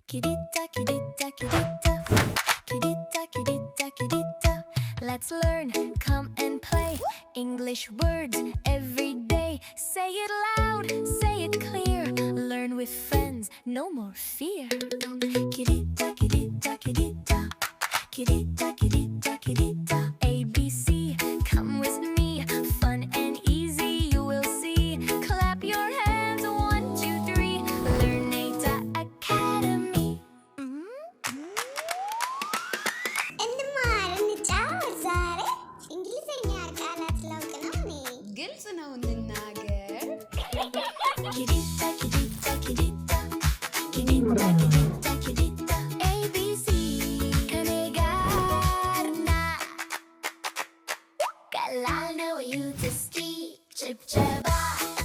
Kirita, kirita, kirita. Kirita, kirita, kirita. Let's learn, come and play. English words every day. Say it loud, say it clear. Learn with friends, no more fear. Kirita, kirita, kirita. Kirita, kirita, kirita. ABC, come with me. Fun and easy, you will see. Clap your hands, 1, 2, 3. Learn Nata Academy. ግልጽ ነው እንናገር። Kirita, kirita, kirita. Kirita, kirita, kirita. ABC, ከኔ ጋር ና። ቀላል ነው እዩት እስኪ። ጭብጨባ፣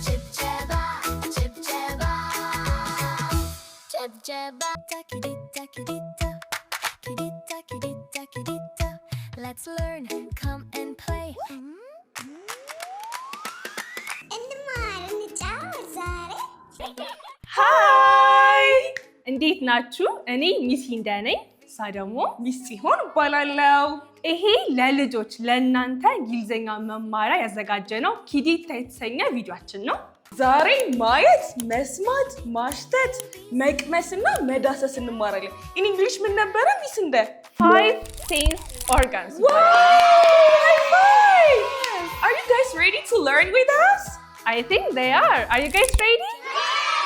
ጭብጨባ፣ ጭብጨባ፣ ጭብጨባ። Kirita, kirita. Kirita, kirita, kirita. Let's learn, come and play. ሃይ እንዴት ናችሁ? እኔ ሚስ ሂንዳ ነኝ። እሷ ደግሞ ሚስ ሲሆን እባላለሁ። ይሄ ለልጆች ለእናንተ እንግሊዝኛ መማሪያ ያዘጋጀነው ኪዲታ የተሰኘ ቪዲዮአችን ነው። ዛሬ ማየት፣ መስማት፣ ማሽተት፣ መቅመስና መዳሰስ እንማራለን። ኢን እንግሊሽ ምን ነበረ ሚስ እንደ 5 sense organs? Wow! High five! Are you guys ready to learn with us? I think they are. Are you guys ready?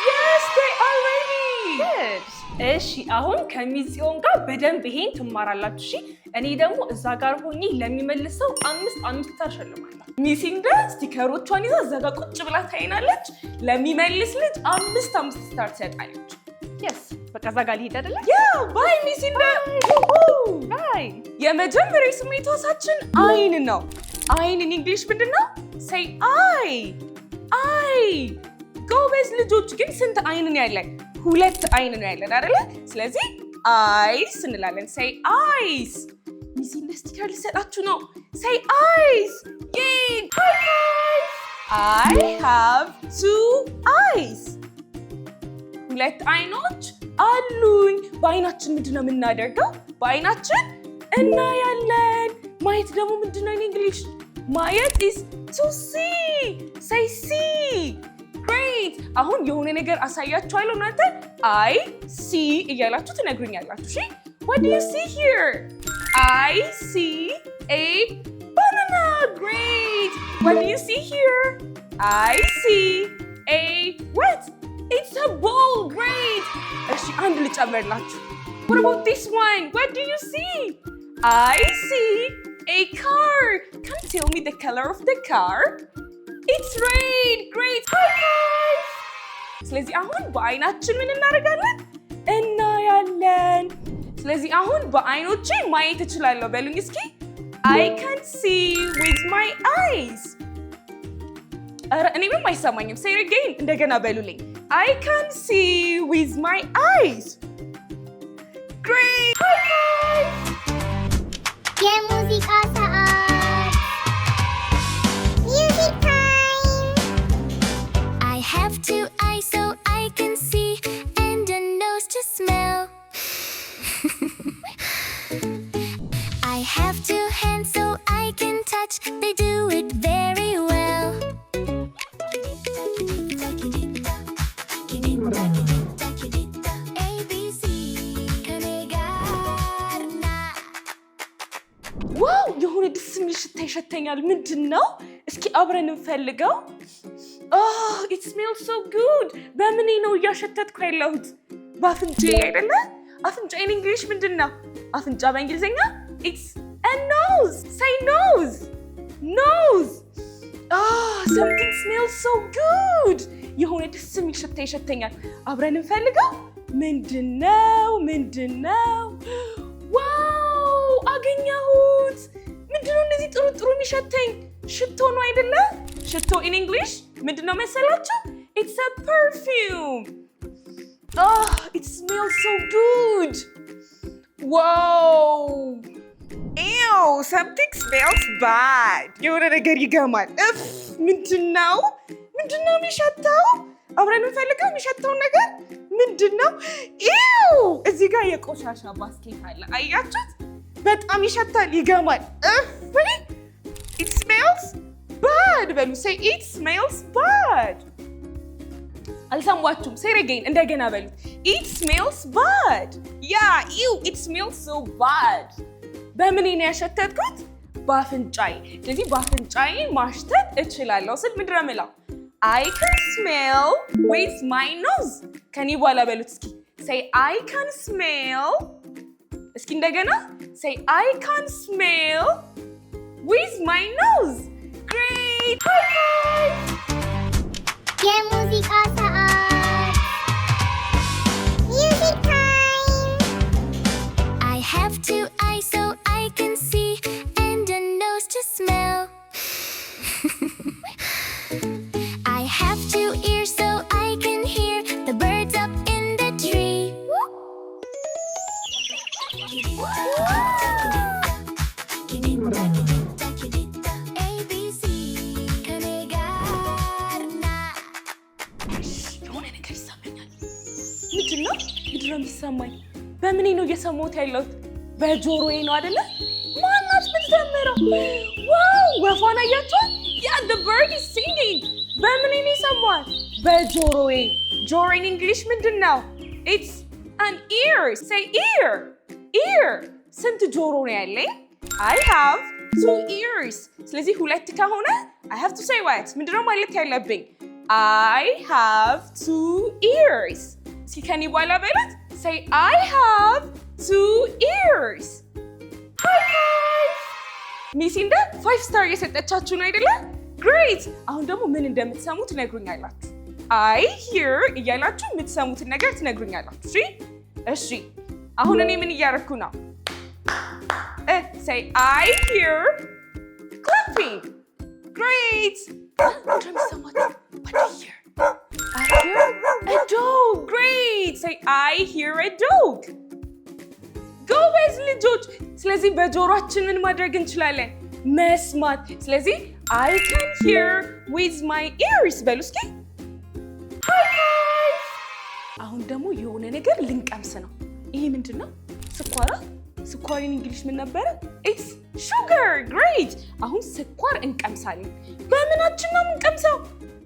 Yes, they are ready. Good. እሺ አሁን ከሚጽዮን ጋር በደንብ ይሄን ትማራላችሁ። እሺ እኔ ደግሞ እዛ ጋር ሆኜ ለሚመልሰው 5 ስታር ሸልማለሁ። ሚሲንዳ ስቲከሮቿን ይዛ እዛ ጋር ቁጭ ብላ ታይናለች። ለሚመልስ ልጅ 5 ስታር ትሰጣለች። Yes, በቃ እዛ ጋር ልሂድ አይደለ? ባይ ሚሲንዳ። ባይ። የመጀመሪያው ስሜት ህዋሳችን አይን ነው። አይን in English ምንድን ነው? Say eye. አይ ጎበዝ ልጆች። ግን ስንት አይን ነው ያለን? 2 አይን ነው ያለን አይደለ? ስለዚህ አይስ እንላለን። say eyes። ሚስ እንደ ስቲከር ልሰጣችሁ ነው። say eyes። yay! high five! I have 2 eyes። 2 አይኖች አሉኝ። በአይናችን ምንድን ነው የምናደርገው? በአይናችን እናያለን። ማየት ደግሞ ምንድን ነው in English? ማየት is to see. say see. Great. አሁን የሆነ ነገር አሳያችኋለሁ። እናንተ I see እያላችሁ ትነግሩኛላችሁ። እሺ? What do you see here? I see a banana. Great. What do you see here? I see a what? It's a ball. Great. እሺ አንድ ልጨምርላችሁ. What about this one? What do you see? I see a car. Can you tell me the color of the car? It's red. Great. High five. ስለዚህ አሁን በአይናችን ምን እናደርጋለን? እናያለን። ስለዚህ አሁን በአይኖቼ ማየት እችላለሁ በሉኝ እስኪ። I can see with my eyes. ኧረ እኔ ምንም አይሰማኝም። say it again. እንደገና በሉልኝ። I can see with my eyes. Great. High five. የሙዚቃ ሰዓት ሚውዚክ ታይም። I have 2 eyes so I can see and a nose to smell. I have 2 hands so I can touch. They do it very well. ABC, ከኔ ጋር ና። ዋው የሆነ ደስ የሚል ሽታ ይሸተኛል። ምንድን ነው? እስኪ አብረን እንፈልገው። it smells so good. በምኔ ነው እያሸተትኩ ያለሁት? በአፍንጫዬ አይደለ? አፍንጫ in English ምንድን ነው? አፍንጫ በእንግሊዝኛ it's a nose. say nose. nose. something smells so good. የሆነ ደስ የሚል ሽታ ይሸተኛል። አብረን እንፈልገው። ምንድን ነው? ምንድን ነው? ዋው አገኘሁት። ምንድነው እንደዚህ ጥሩ ጥሩ የሚሸተኝ? ሽቶ ነው አይደለ? ሽቶ in English ምንድን ነው መሰላችሁ? It's a perfume. It smells so good. Wow. Ew, something smells bad. የሆነ ነገር ይገማል። ምንድን ነው? ምንድን ነው የሚሸተው? አብረን እንፈልገው የሚሸተውን ነገር ምንድን ነው? ኢው ጋር የቆሻሻ ባስኬት አለ። አያችሁት? በጣም ይሸታል፣ ይገማል። It smells bad በሉ። say it smells bad። አልሰማችሁም? say it again እንደገና በሉት። it smells bad። ew it smells so bad። በምን ነው ያሸተትኩት? በአፍንጫዬ። ስለዚህ በአፍንጫዬ ማሽተት እችላለሁ ስል ምንድን ነው የምለው? I can smell with my nose። ከኔ በኋላ በሉት እስኪ። say I can smell። እስኪ እንደገና say I can smell with my nose። Great! High five! የሙዚቃ ሰዓት Music time I have two eyes so I can see and a nose to smell. I have two ears so I can hear the birds up in the tree. ABC ከኔጋርና የሆነ ነገር ይሰማኛል። ምንድን ነው የሚሰማኝ? በምኔ ነው እየሰማሁት ያለሁት? በጆሮዬ ነው አይደለ? ማናት የምትዘምረው? ዋው! ወፏን አያችኋት? the bird is singing። በምኔ ነው የሰማሁት? በጆሮዬ። ጆሮ in English ምንድን ነው? It's an ear። say ear። ear። ስንት ጆሮ ነው ያለኝ? I have two ears። ስለዚህ ሁለት ከሆነ I have to say what? ምንድነው ማለት ያለብኝ? I have two ears። እስኪ ከኔ በኋላ በሉት። say I have two ears። high five! ሚሲንዳ 5 ስታር የሰጠቻችሁ ነው አይደለ? great! አሁን ደግሞ ምን እንደምትሰሙ ትነግሩኛላችሁ። I hear እያላችሁ የምትሰሙትን ነገር ትነግሩኛላችሁ። እሺ አሁን እኔ ምን እያደረኩ ነው? say I hear clapping። great! What do you hear? I hear a dog. Great! say I hear a dog. ጎበዝ ልጆች። ስለዚህ በጆሮአችን ምን ማድረግ እንችላለን? መስማት። ስለዚህ I can hear with my ears በሉ እስኪ። high five! አሁን ደግሞ የሆነ ነገር ልንቀምስ ነው። ይሄ ምንድን ነው? ስኳር። ስኳር እንግሊሽ ምን ነበረ? It's sugar. Great! አሁን ስኳር እንቀምሳለን። በምናችን ነው የምንቀምሰው?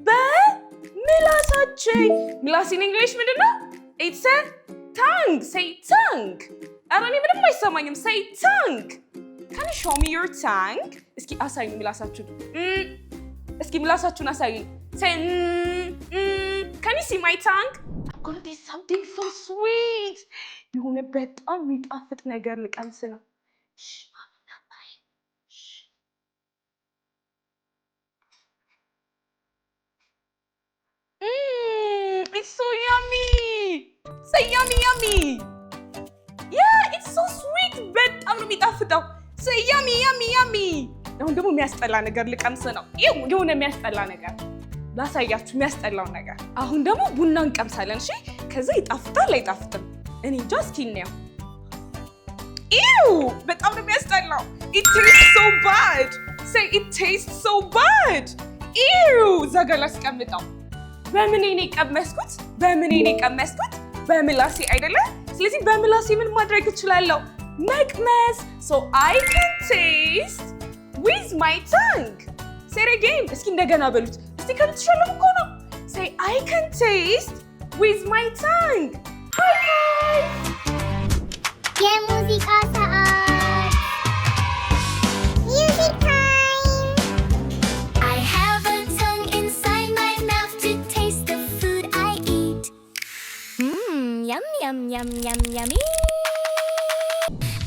በምላሳችን። ምላስ እንግሊሽ ምንድን ነው? It's a tongue. say tongue. ኧረ እኔ ምንም አይሰማኝም። say tongue. Can you show me your tongue? እስኪ አሳዩኝ ምላሳችሁን። እስኪ ምላሳችሁን አሳዩኝ። say Can you see my tongue? I'm gonna do something so sweet. የሆነ በጣም የሚጣፍጥ ነገር ልቀምስ ነው። It's so yummy. say yummy yummy. Yeah, it's so sweet. በጣም ነው የሚጣፍጠው። say yummy yummy yummy. አሁን ደግሞ የሚያስጠላ ነገር ልቀምስ ነው። የሆነ የሚያስጠላ ነገር ላሳያችሁ፣ የሚያስጠላው ነገር። አሁን ደግሞ ቡና እንቀምሳለን። እሺ፣ ከዛ ይጣፍጣል አይጣፍጥም? እኔ እንጃ። እስኪ እንየው። በጣም ነው የሚያስጠላው። It tastes so bad. say it tastes so bad. እዛ ጋር ላስቀምጠው። በምኔ ነው የቀመስኩት? በምላሴ አይደለም? ስለዚህ በምላሴ ምን ማድረግ እችላለሁ? መቅመስ። so I can taste with my tongue. say it again. እስኪ እንደገና በሉት። እስቲ ከምትሸለሙ እኮ ነው። say I can taste with my tongue. high five! የሙዚቃ ሰዓት Music time I have a tongue inside my mouth to taste the food I eat. Yum yum yum yum yummy.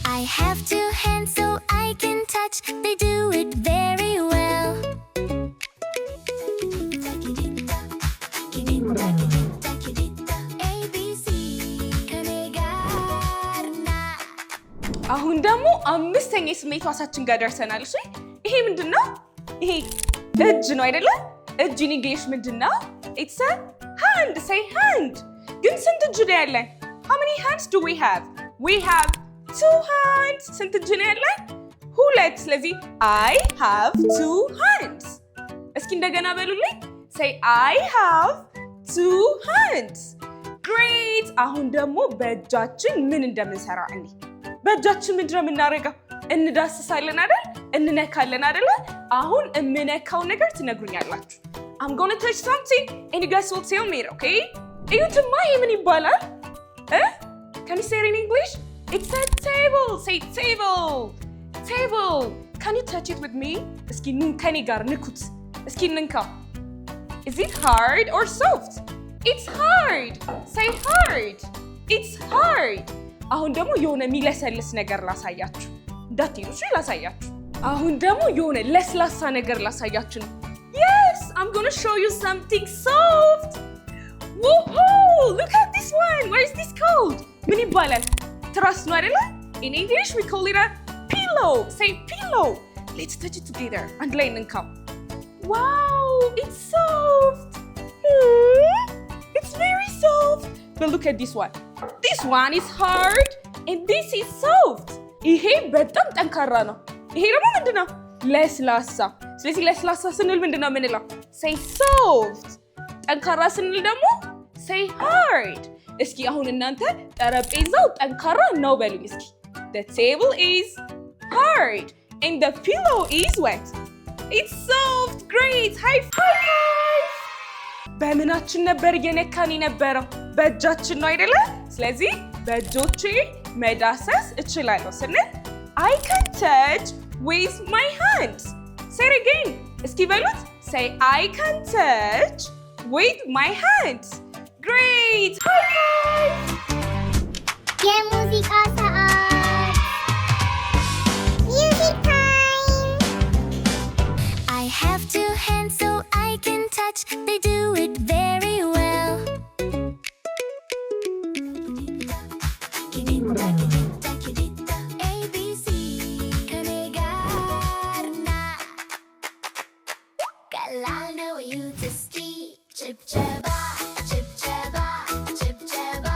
I have two hands so I can touch. They do it very well. ABC ከኔጋርና አሁን ደግሞ አምስተኛ የስሜት ሕዋሳችን ጋር ደርሰናል። እሺ፣ ይሄ ምንድነው? ይሄ እጅ ነው አይደለ? እጅ in English ምንድነው? It's a hand. say hand. ግን ስንት እጅ ነው ያለን? How many hands do we have? We have 2 hands. ስንት እጅ ነው ያለን? 2። ስለዚህ I have 2 hands. እስኪ እንደገና በሉልኝ። say I have 2 hands. Great! አሁን ደግሞ በእጃችን ምን እንደምንሰራ እንዴ? በእጃችን ምንድነው የምናደርገው? እንዳስሳለን አይደል? እንነካለን አይደል? አሁን የምነካው ነገር ትነግሩኛላችሁ። I'm going to touch something and you guys will tell me, okay? እዩትማ ይሄ ምን ይባላል? Can you say it in English? It's a table. Say table. Table. Can you touch it with me? እስኪ ኑ ከኔ ጋር ንኩት። እስኪ እንንካ. Is it hard or soft? It's hard. Say hard. It's hard. አሁን ደግሞ የሆነ የሚለሰልስ ነገር ላሳያችሁ። እንዳትሄዱ እሺ፣ ላሳያችሁ። አሁን ደግሞ የሆነ ለስላሳ ነገር ላሳያችሁ ነው። Yes, I'm going to show you something soft. Woohoo! Look at this one. What is this called? ምን ይባላል? ትራስ ነው አይደለ? In English we call it a pillow. Say pillow. Let's touch it together. አንድ ላይ እንንካው. Wow, it's soft. It's very soft. But look at this one. This one is hard and this is soft. ይሄ በጣም ጠንካራ ነው። ይሄ ደግሞ ምንድነው? ለስላሳ። ስለዚህ ለስላሳ ስንል ምንድነው የምንለው? Say soft. ጠንካራ ስንል ደግሞ say hard. እስኪ አሁን እናንተ ጠረጴዛው ጠንካራ ነው በሉኝ እስኪ። The table is hard and the pillow is wet. It's soft. Great. High five. በምናችን ነበር የነካን የነበረው? በእጃችን ነው አይደለ? ስለዚህ በእጆቼ መዳሰስ እችላለሁ ስንል I can touch with my hands. Say it again. እስኪ በሉት. Say I can touch with my hands. Great. High five. የሙዚቃ ሰዓት Music time. I have two hands so I can touch. They do it very well. A, B, C. Kanegarna. Kalana you to ski. Chip chaba, chip chaba, chip chaba.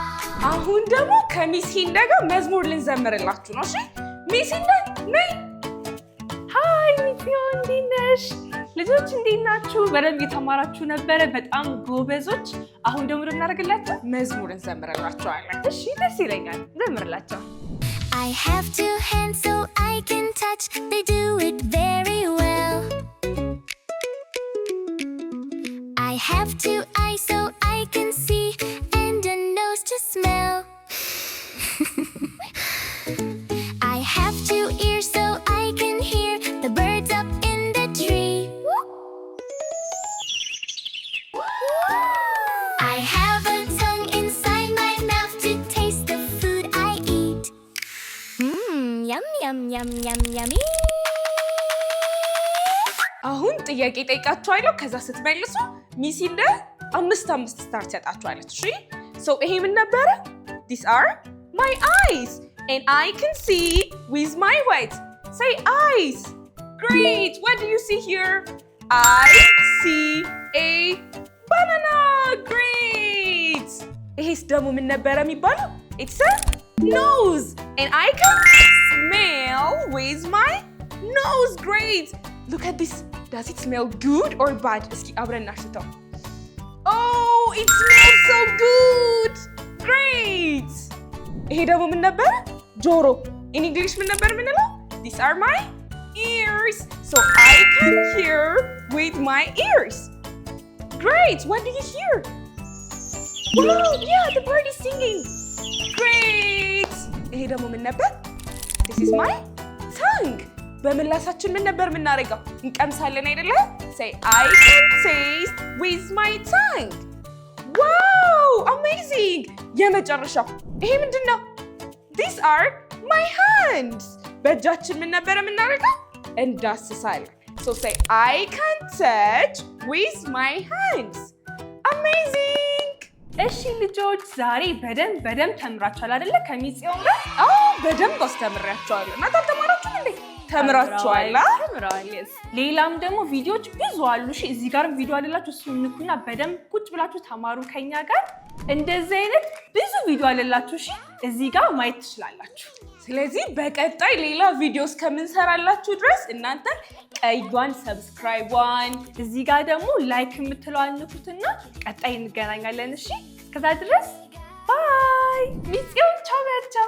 አሁን ደግሞ ከሚስሂንዳ ጋር መዝሙር ልንዘምርላችሁ ነው። እሺ ሚስሂንዳ ነይ። ሃይ ሚስዮን፣ እንዴት ነሽ? ልጆች እንዴት ናችሁ? በደንብ የተማራችሁ ነበረ? በጣም ጎበዞች። አሁን ደግሞ እናደርግላችሁ መዝሙር እንዘምርላችኋለን። እሺ ደስ ይለኛል። ዘምርላችሁ። I have two hands so I can touch. They do it very well. I have two eyes so I can see and a nose to smell. I have two ears so I can hear the birds up in the tree. I have a tongue inside my mouth to taste the food I eat. Yum, yum, yum, yum, yummy. አሁን ጥያቄ ጠይቃችኋለሁ። ከዛ ስትመልሱ ሚስሂንዳ 5 ስታር ትሰጣችኋለች። እሺ so ይሄ ምን ነበረ? These are my eyes and I can see with my what? Say eyes. Great. What do you see here? I see a banana. Great. ይሄስ ደግሞ ምን ነበረ የሚባለው? It's a nose and I can smell with my nose. Great. Look at this. Does it smell good or bad? እስኪ አብረን እናሽተው። Oh, it smells so good. Great. ይሄ ደግሞ ምን ነበር? ጆሮ። In English ምን ነበር የምንለው? These are my ears. So I can hear with my ears. Great. What do you hear? Wow, yeah, the bird is singing. Great. ይሄ ደግሞ ምን ነበር? This is my tongue. በምላሳችን ምን ነበር የምናደርገው? እንቀምሳለን አይደለ? Say I can taste with my tongue. Wow, amazing. የመጨረሻው ይሄ ምንድነው? These are my hands. በእጃችን ምን ነበር የምናደርገው? እንዳስሳለን. So say I can touch with my hands. Amazing. እሺ ልጆች ዛሬ በደንብ ተምራችኋል አይደለ? ከሚጽዮን ጋር? አዎ በደንብ አስተምራችኋለሁ። እና ተማራችሁ እንዴ? ተምራችኋል? ተምራለስ። ሌላም ደግሞ ቪዲዮዎች ብዙ አሉ። እሺ እዚህ ጋርም ቪዲዮ አለላችሁ። እሱን ንኩና በደንብ ቁጭ ብላችሁ ተማሩ ከኛ ጋር። እንደዚህ አይነት ብዙ ቪዲዮ አለላችሁ። እሺ እዚህ ጋር ማየት ትችላላችሁ። ስለዚህ በቀጣይ ሌላ ቪዲዮ እስከምንሰራላችሁ ድረስ እናንተ ቀይዋን ሰብስክራይቧን እዚህ ጋር ደግሞ ላይክ የምትለዋን ንኩትና ቀጣይ እንገናኛለን። እሺ እስከዛ ድረስ ባይ። ሚስዮን ቻው በያቸው።